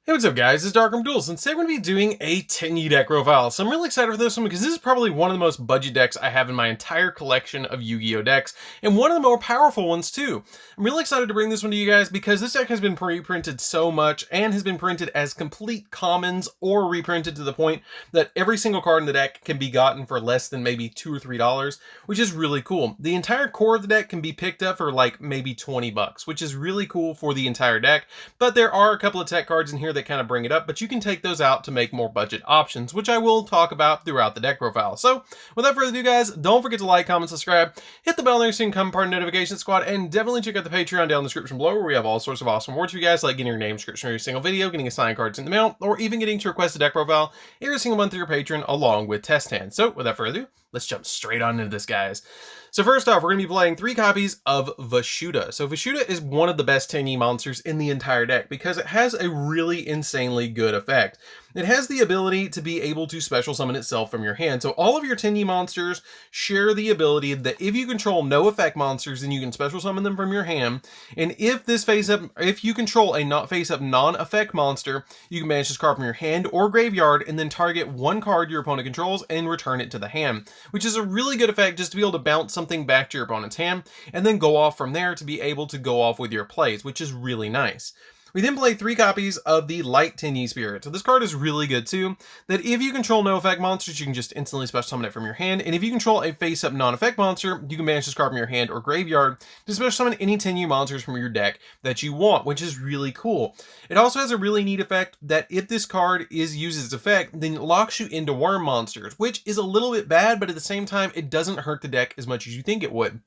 Hey, what's up guys, it's DarkArmedDuelist, and today we're going to be doing a Tenyi deck profile. So I'm really excited for this one because this is probably one of the most budget decks I have in my entire collection of Yu-Gi-Oh decks, and one of the more powerful ones too. I'm really excited to bring this one to you guys because this deck has been reprinted so much and has been printed as complete commons or reprinted to the point that every single card in the deck can be gotten for less than maybe $2 or $3, which is really cool. The entire core of the deck can be picked up for like maybe 20 bucks, which is really cool for the entire deck, but there are a couple of tech cards in here that kind of bring it up, but you can take those out to make more budget options, which I will talk about throughout the deck profile. So without further ado guys, don't forget to like, comment, subscribe, hit the bell there so you can become part of the notification squad, and definitely check out the Patreon down in the description below where we have all sorts of awesome rewards for you guys, like getting your name description for every single video, getting assigned cards in the mail, or even getting to request a deck profile every single month through your Patreon along with test hands. So without further ado, let's jump straight on into this guys. So first off, we're going to be playing 3 copies of Yugioh. So Yugioh is one of the best Tenyi monsters in the entire deck because it has a really insanely good effect. It has the ability to be able to special summon itself from your hand. So all of your Tenyi monsters share the ability that if you control no effect monsters, then you can special summon them from your hand. And if you control a not face-up non-effect monster, you can banish this card from your hand or graveyard and then target one card your opponent controls and return it to the hand, which is a really good effect just to be able to bounce something back to your opponent's hand and then go off from there to be able to go off with your plays, which is really nice. We then play 3 copies of the Light Tenyi Spirit. So this card is really good too, that if you control no effect monsters, you can just instantly special summon it from your hand, and if you control a face-up non-effect monster, you can banish this card from your hand or graveyard to special summon any Tenyi monsters from your deck that you want, which is really cool. It also has a really neat effect that if this card uses its effect, then it locks you into worm monsters, which is a little bit bad, but at the same time, it doesn't hurt the deck as much as you think it would.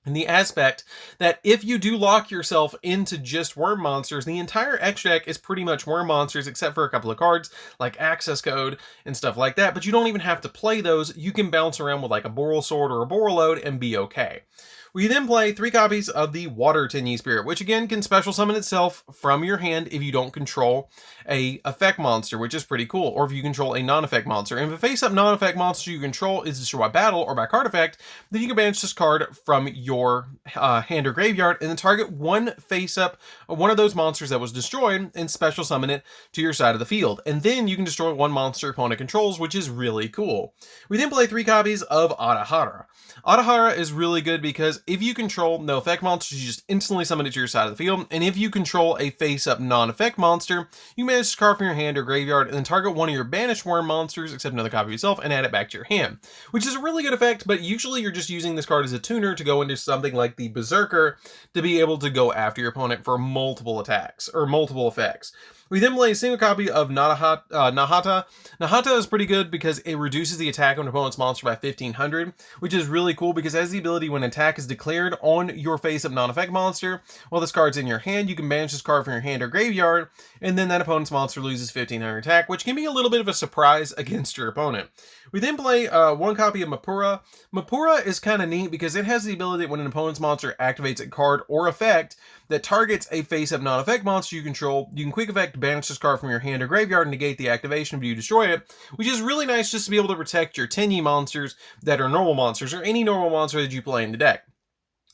In the aspect that if you do lock yourself into just worm monsters, the entire extra deck is pretty much worm monsters except for a couple of cards like access code and stuff like that, but you don't even have to play those. You can bounce around with like a Boral Sword or a Borreload and be okay. We then play 3 copies of the Water Tenyi Spirit, which again can special summon itself from your hand if you don't control a effect monster, which is pretty cool, or if you control a non-effect monster. And if a face-up non-effect monster you control is destroyed by battle or by card effect, then you can banish this card from your hand or graveyard and then target one face-up, one of those monsters that was destroyed, and special summon it to your side of the field. And then you can destroy one monster opponent controls, which is really cool. We then play 3 copies of Adahara. Adahara is really good because if you control no effect monsters, you just instantly summon it to your side of the field. And if you control a face-up non-effect monster, you banish this card from your hand or graveyard and then target one of your banished worm monsters, except another copy of yourself, and add it back to your hand, which is a really good effect, but usually you're just using this card as a tuner to go into something like the Berserker to be able to go after your opponent for multiple attacks or multiple effects. We then play a single copy of Nahata. Nahata is pretty good because it reduces the attack on an opponent's monster by 1500, which is really cool because it has the ability when an attack is declared on your face-up non-effect monster, while this card's in your hand, you can banish this card from your hand or graveyard, and then that opponent's monster loses 1500 attack, which can be a little bit of a surprise against your opponent. We then play 1 copy of Mapura. Mapura is kind of neat because it has the ability that when an opponent's monster activates a card or effect that targets a face-up non-effect monster you control, you can quick effect banish this card from your hand or graveyard and negate the activation if you destroy it, which is really nice just to be able to protect your Tenyi monsters that are normal monsters or any normal monster that you play in the deck.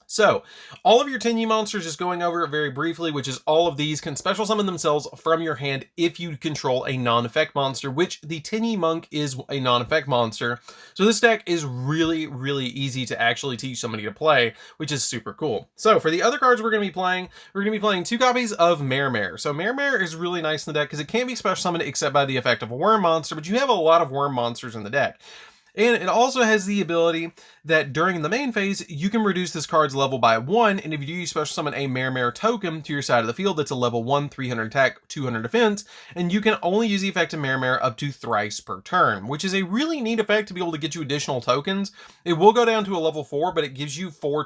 So, all of your Tenyi monsters, just going over it very briefly, which is all of these can special summon themselves from your hand if you control a non-effect monster, which the Tenyi Monk is a non-effect monster. So this deck is really, really easy to actually teach somebody to play, which is super cool. So for the other cards we're going to be playing 2 copies of Mare. So Mare is really nice in the deck because it can't be special summoned except by the effect of a worm monster, but you have a lot of worm monsters in the deck. And it also has the ability that during the main phase, you can reduce this card's level by 1, and if you do, you special summon a Mare token to your side of the field that's a level 1, 300 attack, 200 defense, and you can only use the effect of Mare up to thrice per turn, which is a really neat effect to be able to get you additional tokens. It will go down to a level 4, but it gives you 3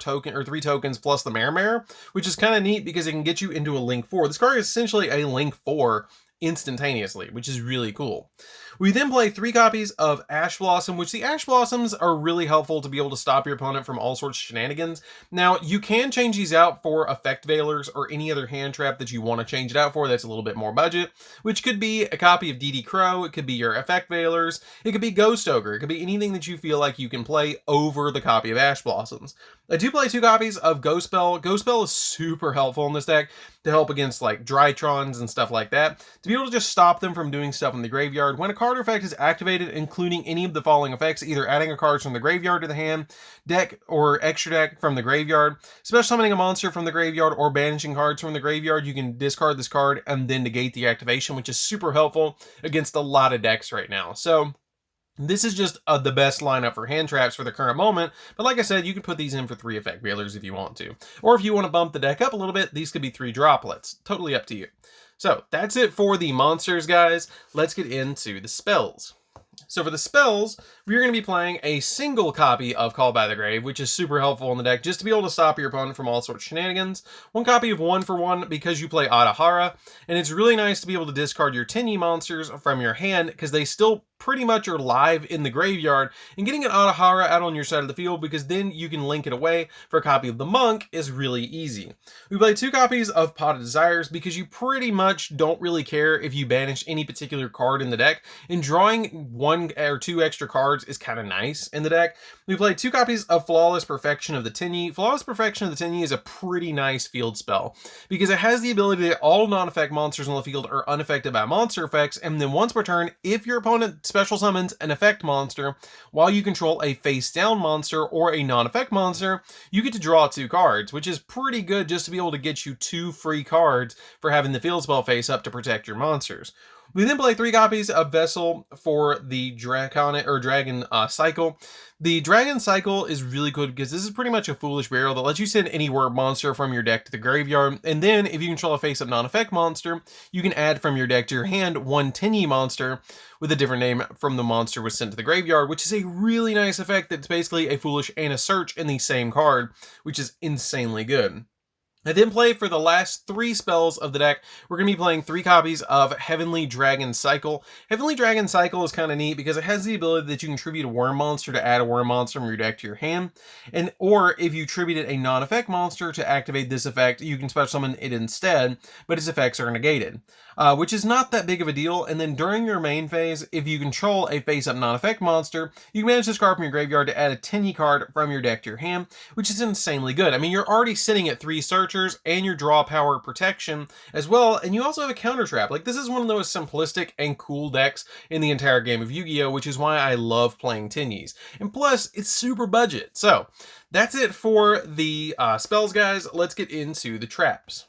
tokens plus the Mare, which is kind of neat because it can get you into a Link 4. This card is essentially a Link 4 instantaneously, which is really cool. We then play 3 copies of Ash Blossom, which the Ash Blossoms are really helpful to be able to stop your opponent from all sorts of shenanigans. Now, you can change these out for Effect Veilers or any other hand trap that you want to change it out for that's a little bit more budget, which could be a copy of DD Crow, it could be your Effect Veilers, it could be Ghost Ogre, it could be anything that you feel like you can play over the copy of Ash Blossoms. I do play 2 copies of Ghost Spell. Ghost Spell is super helpful in this deck to help against like Drytrons and stuff like that, to be able to just stop them from doing stuff in the graveyard. When a card effect is activated, including any of the following effects, either adding a card from the graveyard to the hand, deck, or extra deck from the graveyard, special summoning a monster from the graveyard, or banishing cards from the graveyard, you can discard this card and then negate the activation, which is super helpful against a lot of decks right now. So this is just the best lineup for hand traps for the current moment, but like I said, you can put these in for 3 effect veilers if you want to. Or if you want to bump the deck up a little bit, these could be 3 droplets. Totally up to you. So that's it for the monsters, guys. Let's get into the spells. So for the spells, we're going to be playing a single copy of Call by the Grave, which is super helpful in the deck just to be able to stop your opponent from all sorts of shenanigans. 1 copy of 1 for 1 because you play Adahara, and it's really nice to be able to discard your Tenyi monsters from your hand because they still pretty much are live in the graveyard, and getting an Adahara out on your side of the field because then you can link it away for a copy of the Monk is really easy. We play 2 copies of Pot of Desires because you pretty much don't really care if you banish any particular card in the deck, and drawing 1 or 2 extra cards is kind of nice in the deck. We play 2 copies of Flawless Perfection of the Tenyi. Flawless Perfection of the Tenyi is a pretty nice field spell because it has the ability that all non-effect monsters on the field are unaffected by monster effects, and then once per turn, if your opponent special summons an effect monster while you control a face down monster or a non-effect monster, you get to draw 2 cards, which is pretty good just to be able to get you 2 free cards for having the field spell face up to protect your monsters. We then play 3 copies of Vessel for the Dragon Cycle. The Dragon Cycle is really good because this is pretty much a foolish burial that lets you send any word monster from your deck to the graveyard, and then if you control a face-up non-effect monster, you can add from your deck to your hand 1 Tenyi monster with a different name from the monster was sent to the graveyard, which is a really nice effect that's basically a Foolish and a Search in the same card, which is insanely good. I then play for the last 3 spells of the deck. We're going to be playing 3 copies of Heavenly Dragon Cycle. Heavenly Dragon Cycle is kind of neat because it has the ability that you can tribute a worm monster to add a worm monster from your deck to your hand. Or if you tributed a non-effect monster to activate this effect, you can special summon it instead, but its effects are negated. Which is not that big of a deal. And then during your main phase, if you control a face-up non-effect monster, you can manage this card from your graveyard to add a Tenyi card from your deck to your hand, which is insanely good. I mean, you're already sitting at 3 Searchers and your draw power protection as well, and you also have a counter trap. Like, this is one of the most simplistic and cool decks in the entire game of Yu-Gi-Oh, which is why I love playing Tenyis. And plus, it's super budget. So that's it for the spells, guys. Let's get into the traps.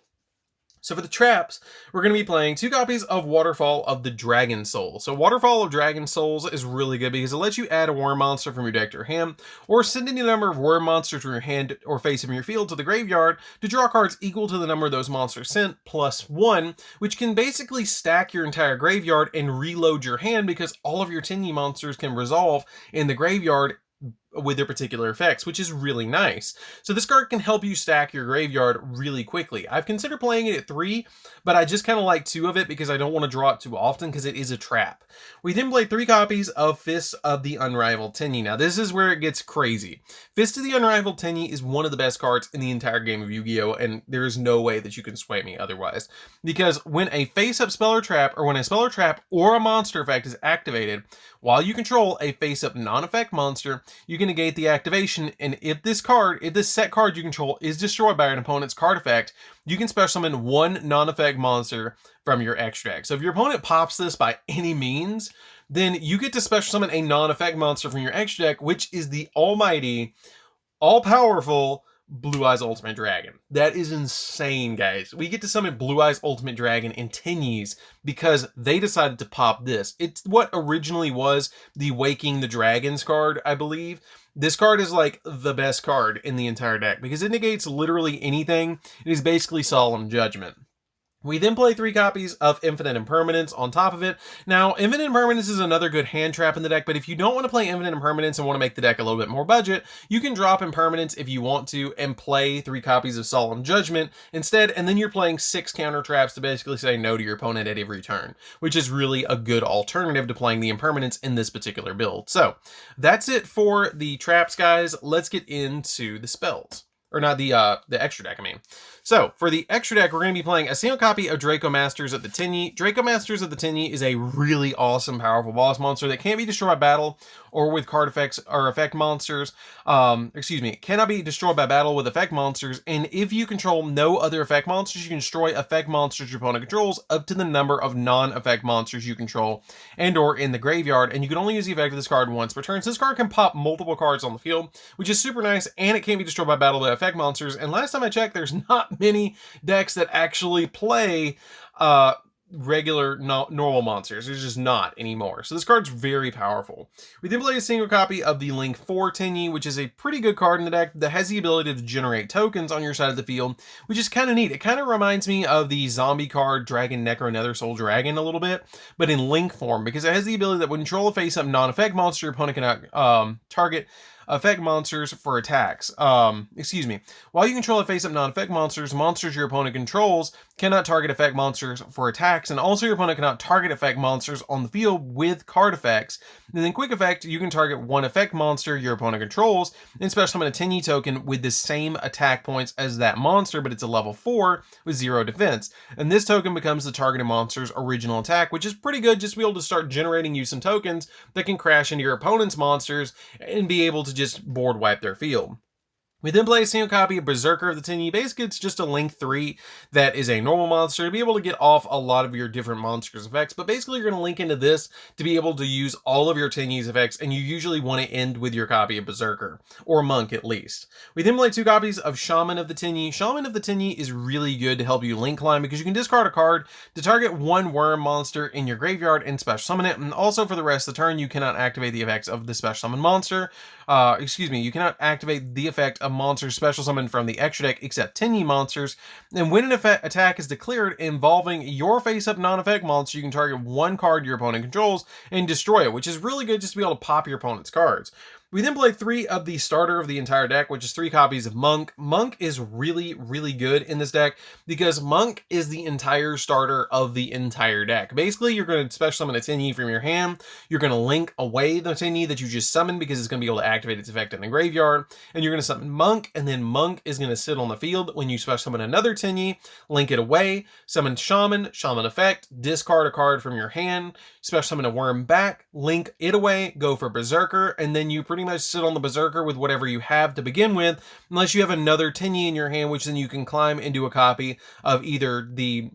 So for the traps, we're going to be playing 2 copies of Waterfall of the Dragon Soul. So Waterfall of Dragon Souls is really good because it lets you add a worm monster from your deck to your hand, or send any number of worm monsters from your hand or face from your field to the graveyard to draw cards equal to the number of those monsters sent plus 1, which can basically stack your entire graveyard and reload your hand because all of your Tenyi monsters can resolve in the graveyard with their particular effects, which is really nice. So this card can help you stack your graveyard really quickly. I've considered playing it at 3, but I just kind of like 2 of it because I don't want to draw it too often because it is a trap. We then play 3 copies of Fist of the Unrivaled Tenyi. Now this is where it gets crazy. Fist of the Unrivaled Tenyi is one of the best cards in the entire game of Yu-Gi-Oh, and there is no way that you can sway me otherwise. Because when a face-up spell or trap, or when a spell or trap or a monster effect is activated, while you control a face-up non-effect monster, you can negate the activation, and if this set card you control is destroyed by an opponent's card effect, you can special summon 1 non-effect monster from your extra deck. So if your opponent pops this by any means, then you get to special summon a non-effect monster from your extra deck, which is the almighty, all-powerful Blue Eyes Ultimate Dragon. That is insane, guys. We get to summon Blue Eyes Ultimate Dragon in Tenyis because they decided to pop this. It's what originally was the Waking the Dragons card, I believe. This card is like the best card in the entire deck because it negates literally anything. It is basically Solemn Judgment. We then play 3 copies of Infinite Impermanence on top of it. Now, Infinite Impermanence is another good hand trap in the deck, but if you don't want to play Infinite Impermanence and want to make the deck a little bit more budget, you can drop Impermanence if you want to and play 3 copies of Solemn Judgment instead, and then you're playing 6 counter traps to basically say no to your opponent at every turn, which is really a good alternative to playing the Impermanence in this particular build. So, that's it for the traps, guys. Let's get into the spells. or not the extra deck, I mean. So, for the extra deck, we're going to be playing a single copy of Draco Masters of the Tenyi. Draco Masters of the Tenyi is a really awesome, powerful boss monster that can't be destroyed by battle or with card effects or effect monsters. Cannot be destroyed by battle with effect monsters, and if you control no other effect monsters, you can destroy effect monsters your opponent controls up to the number of non-effect monsters you control and or in the graveyard, and you can only use the effect of this card once per turn. So this card can pop multiple cards on the field, which is super nice, and it can't be destroyed by battle with effect monsters, and last time I checked, there's not many decks that actually play regular normal monsters. There's just not anymore. So this card's very powerful. We then play a single copy of the Link 4 Tenyi, which is a pretty good card in the deck that has the ability to generate tokens on your side of the field, which is kind of neat. It kind of reminds me of the zombie card Dragon Necro Nether Soul Dragon a little bit, but in Link form, because it has the ability that when you control a face-up non-effect monster, your opponent cannot target effect monsters for attacks. While you control a face-up non-effect monsters your opponent controls cannot target effect monsters for attacks, and also your opponent cannot target effect monsters on the field with card effects. And then quick effect, you can target one effect monster your opponent controls, and special summon a Tenyi token with the same attack points as that monster, but it's a level 4 with 0 defense. And this token becomes the targeted monster's original attack, which is pretty good just to be able to start generating you some tokens that can crash into your opponent's monsters and be able to just board wipe their field. We then play a single copy of Berserker of the Tenyi. Basically, it's just a Link 3 that is a normal monster to be able to get off a lot of your different monsters' effects. But basically, you're going to link into this to be able to use all of your Tenyi's effects, and you usually want to end with your copy of Berserker, or Monk at least. We then play 2 copies of Shaman of the Tenyi. Shaman of the Tenyi is really good to help you link climb because you can discard a card to target one worm monster in your graveyard and special summon it. And also for the rest of the turn, you cannot activate the effects of the special summon monster. You cannot activate the effect of monsters special summoned from the extra deck except Tenyi monsters. And when an attack is declared involving your face-up non-effect monster, you can target one card your opponent controls and destroy it, which is really good just to be able to pop your opponent's cards. We then play 3 of the starter of the entire deck, which is 3 copies of Monk. Monk is really, really good in this deck because Monk is the entire starter of the entire deck. Basically, you're going to special summon a Tenyi from your hand. You're going to link away the Tenyi that you just summoned because it's going to be able to activate its effect in the graveyard. And you're going to summon Monk, and then Monk is going to sit on the field when you special summon another Tenyi, link it away, summon Shaman, Shaman effect, discard a card from your hand, special summon a worm back, link it away, go for Berserker, and then you pretty much sit on the Berserker with whatever you have to begin with, unless you have another Tenyi in your hand, which then you can climb into a copy of either the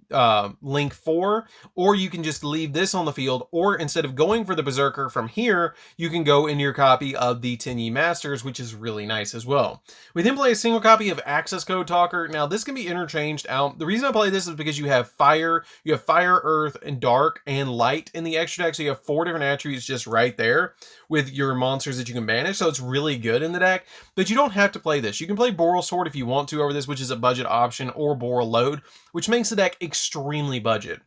Link 4, or you can just leave this on the field, or instead of going for the Berserker from here, you can go into your copy of the Tenyi Masters, which is really nice as well. We then play a single copy of Access Code Talker. Now, this can be interchanged out. The reason I play this is because you have Fire, Earth, and Dark, and Light in the extra deck, so you have 4 different attributes just right there with your monsters that you can banish, so it's really good in the deck, but you don't have to play this. You can play Boral Sword if you want to over this, which is a budget option, or Boral Load, which makes the deck extremely budget.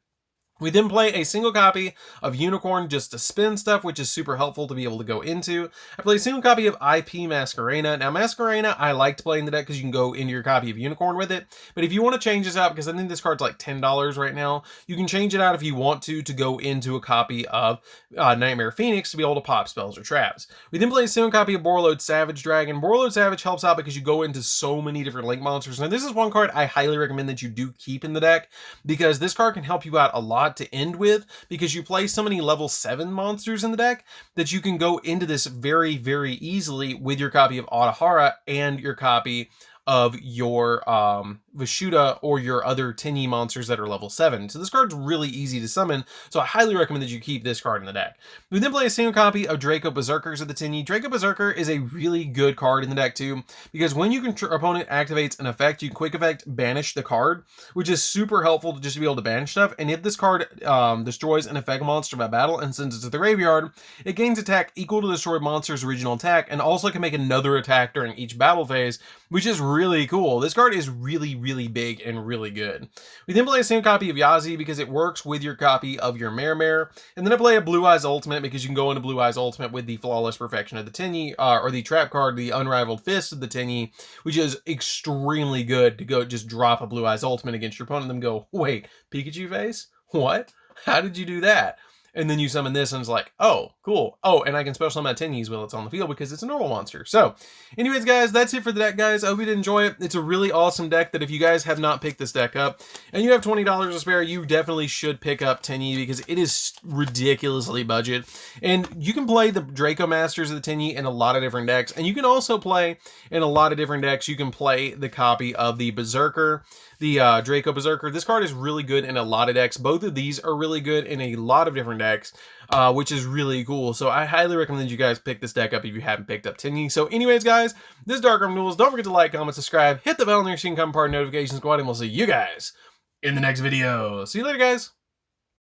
We then play a single copy of Unicorn just to spin stuff, which is super helpful to be able to go into. I play a single copy of IP Masquerena. Now, Masquerena, I like to play in the deck because you can go into your copy of Unicorn with it. But if you want to change this out, because I think this card's like $10 right now, you can change it out if you want to go into a copy of Nightmare Phoenix to be able to pop spells or traps. We then play a single copy of Borreload Savage Dragon. Borreload Savage helps out because you go into so many different Link monsters. Now, this is one card I highly recommend that you do keep in the deck because this card can help you out a lot to end with, because you play so many level 7 monsters in the deck that you can go into this very, very easily with your copy of Otahara and your copy of your Vishuda or your other Tenyi monsters that are level 7. So this card's really easy to summon, so I highly recommend that you keep this card in the deck. We then play a single copy of Draco Berserkers of the Tenyi. Draco Berserker is a really good card in the deck too, because when your opponent activates an effect, you quick effect banish the card, which is super helpful to just be able to banish stuff. And if this card destroys an effect monster by battle and sends it to the graveyard, it gains attack equal to the destroyed monster's original attack, and also can make another attack during each battle phase, which is really cool. This card is really, really big and really good. We then play a single copy of Yazi because it works with your copy of your Mare. And then I play a Blue Eyes Ultimate because you can go into Blue Eyes Ultimate with the Flawless Perfection of the Tenyi, or the trap card, the Unrivaled Fist of the Tenyi, which is extremely good to go just drop a Blue Eyes Ultimate against your opponent and then go, wait, Pikachu face? What? How did you do that? and then you summon this and it's like, oh, cool. Oh, and I can special summon my Tenyis while it's on the field because it's a normal monster. So anyways, guys, that's it for the deck, guys. I hope you did enjoy it. It's a really awesome deck that if you guys have not picked this deck up and you have $20 to spare, you definitely should pick up Tenyi because it is ridiculously budget. And you can play the Draco Masters of the Tenyi in a lot of different decks, and you can also play in a lot of different decks. You can play the copy of the Berserker, the Draco Berserker. This card is really good in a lot of decks. Both of these are really good in a lot of different decks, which is really cool. So I highly recommend you guys pick this deck up if you haven't picked up Tenyi. So anyways, guys, this is DarkArmedDuelist. Don't forget to like, comment, subscribe, hit the bell on your screen, come part notifications squad, and we'll see you guys in the next video. See you later, guys.